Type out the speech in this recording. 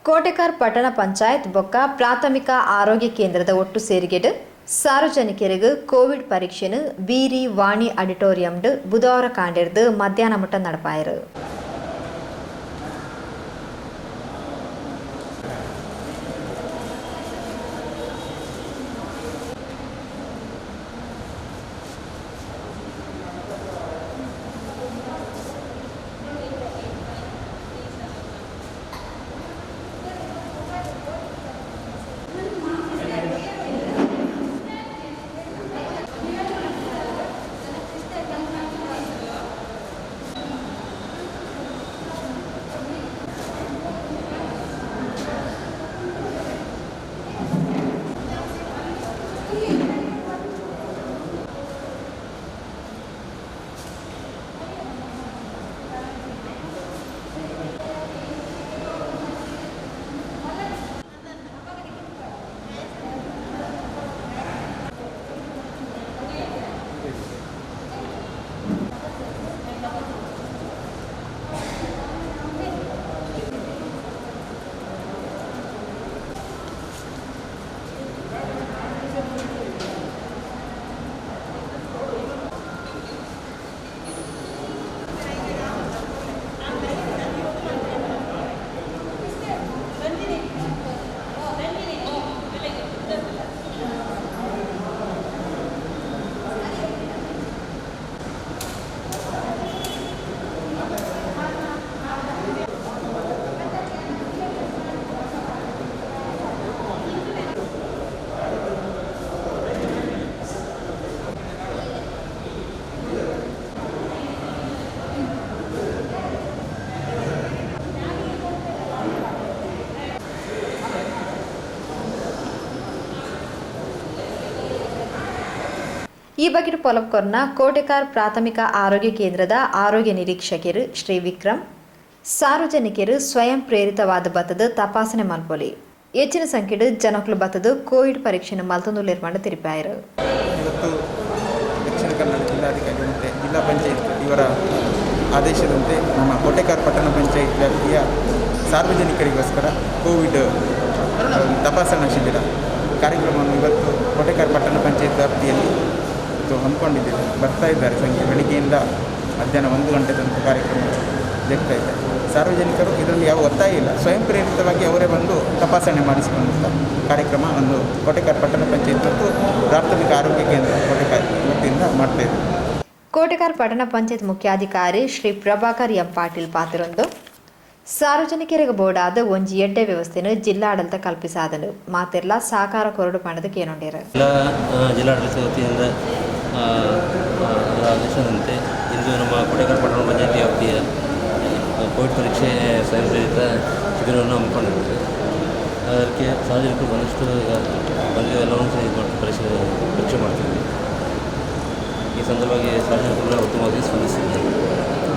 ಕೋಟೆಕಾರ್ ಪಟ್ಟಣ ಪಂಚಾಯತ್ ಬೊಕ್ಕ ಪ್ರಾಥಮಿಕ ಆರೋಗ್ಯ ಕೇಂದ್ರದ ಒಟ್ಟು ಸೇರಿಗೆಡು ಸಾರ್ವಜನಿಕರಿಗೆ ಕೋವಿಡ್ ಪರೀಕ್ಷೆನು ಬೀರಿ ವಾಣಿ ಆಡಿಟೋರಿಯಂಡು ಬುಧವಾರ ಕಾಂಡಿರ್ದು ಮಧ್ಯಾಹ್ನ ಮುಟ್ಟ ನಡಪಾಯರು. ಈ ಬಗ್ಗೆ ಪೊಲಕ್ಕೊರ್ನ ಕೋಟೆಕಾರ್ ಪ್ರಾಥಮಿಕ ಆರೋಗ್ಯ ಕೇಂದ್ರದ ಆರೋಗ್ಯ ನಿರೀಕ್ಷಕರು ಶ್ರೀ ವಿಕ್ರಮ್ ಸಾರ್ವಜನಿಕರು ಸ್ವಯಂ ಪ್ರೇರಿತವಾದ ಬತ್ತದ ತಪಾಸಣೆ ಮಲ್ಪೊಲಿ ಹೆಚ್ಚಿನ ಸಂಖ್ಯೆಡು ಜನಕಲು ಬತ್ತದ ಕೋವಿಡ್ ಪರೀಕ್ಷೆಯನ್ನು ಮಲ್ತೊಂದುಲ್ಲೇರ್ ಮಾಡಿ ತಿಳಿಪಾಯರು. ಇವತ್ತು ದಕ್ಷಿಣ ಕನ್ನಡ ಜಿಲ್ಲಾಧಿಕಾರಿ ಮತ್ತು ಜಿಲ್ಲಾ ಪಂಚಾಯತ್ ಇವರ ಆದೇಶದಂತೆ ನಮ್ಮ ಕೋಟೆಕಾರ್ ಪಟ್ಟಣ ಪಂಚಾಯತ್ ವ್ಯಾಪ್ತಿಯ ಸಾರ್ವಜನಿಕರಿಗೋಸ್ಕರ ಕೋವಿಡ್ ತಪಾಸಣಾ ಶಿಬಿರ ಕಾರ್ಯಕ್ರಮವನ್ನು ಇವತ್ತು ಕೋಟೆಕಾರ್ ಪಟ್ಟಣ ಪಂಚಾಯತ್ ವ್ಯಾಪ್ತಿಯಲ್ಲಿ ಹಮ್ಮಿಕೊಂಡಿದ್ದೇವೆ. ಬರ್ತಾ ಇದ್ದಾರೆ ಸಂಖ್ಯೆ ಬೆಳಿಗ್ಗೆಯಿಂದ ಮಧ್ಯಾಹ್ನ 1 ಗಂಟೆ ತನಕ ಕಾರ್ಯಕ್ರಮ ಜರುಗ್ತಾ ಇದೆ. ಸಾರ್ವಜನಿಕರು ಇದರಲ್ಲಿ ಯಾವ ಒತ್ತಾಯ ಇಲ್ಲ, ಸ್ವಯಂ ಪ್ರೇರಿತವಾಗಿ ಅವರೇ ಬಂದು ತಪಾಸಣೆ ಮಾಡಿಸಿಕೊಂಡಂಥ ಕಾರ್ಯಕ್ರಮ ಒಂದು ಕೋಟೆಕಾರ್ ಪಟ್ಟಣ ಪಂಚಾಯತ್ ಮತ್ತು ಪ್ರಾಥಮಿಕ ಆರೋಗ್ಯ ಕೇಂದ್ರ ಕೋಟೆಕಾರ್ ವತಿಯಿಂದ ಮಾಡ್ತಾ ಇದೆ. ಕೋಟೆಕಾರ್ ಪಟ್ಟಣ ಪಂಚಾಯತ್ ಮುಖ್ಯಾಧಿಕಾರಿ ಶ್ರೀ ಪ್ರಭಾಕರ್ ಎಂ ಪಾಟೀಲ್ ಪಾತ್ರೊಂದು ಸಾರ್ವಜನಿಕರಿಗೆ ಬೋರ್ಡಾದ ಒಂಜಿ ಎಡ್ಡೆ ವ್ಯವಸ್ಥೆಯನ್ನು ಜಿಲ್ಲಾಡಳಿತ ಕಲ್ಪಿಸಾದನು ಮಾತೆಲ್ಲ ಸಹಕಾರ ಕೊರಡು ಪಣದ ಕೇನೊಂಡಿರ ಜಿಲ್ಲಾಡಳಿತ ವತಿಯಿಂದ ಆದೇಶದಂತೆ ಇಂದು ನಮ್ಮ ಕೋಟೆಕಾರ್ ಪಟ್ಟಣ ಪಂಚಾಯತ್ ವ್ಯಾಪ್ತಿಯ ಕೋವಿಡ್ ಪರೀಕ್ಷೆ ಸ್ವಯಂ ಪ್ರೇರಿತ ಶಿಬಿರವನ್ನು ಹಮ್ಮಿಕೊಂಡಿದ್ದೇವೆ. ಅದಕ್ಕೆ ಸಾರ್ವಜನಿಕರು ಬಂದಷ್ಟು ಬಂದು ಎಲ್ಲವನ್ನು ಪರೀಕ್ಷೆ ಮಾಡ್ತೀವಿ. ಈ ಸಂದರ್ಭವಾಗಿ ಸಾರ್ವಜನಿಕರು ಉತ್ತಮವಾಗಿ ಸ್ಪಂದಿಸಿದ್ದಾರೆ.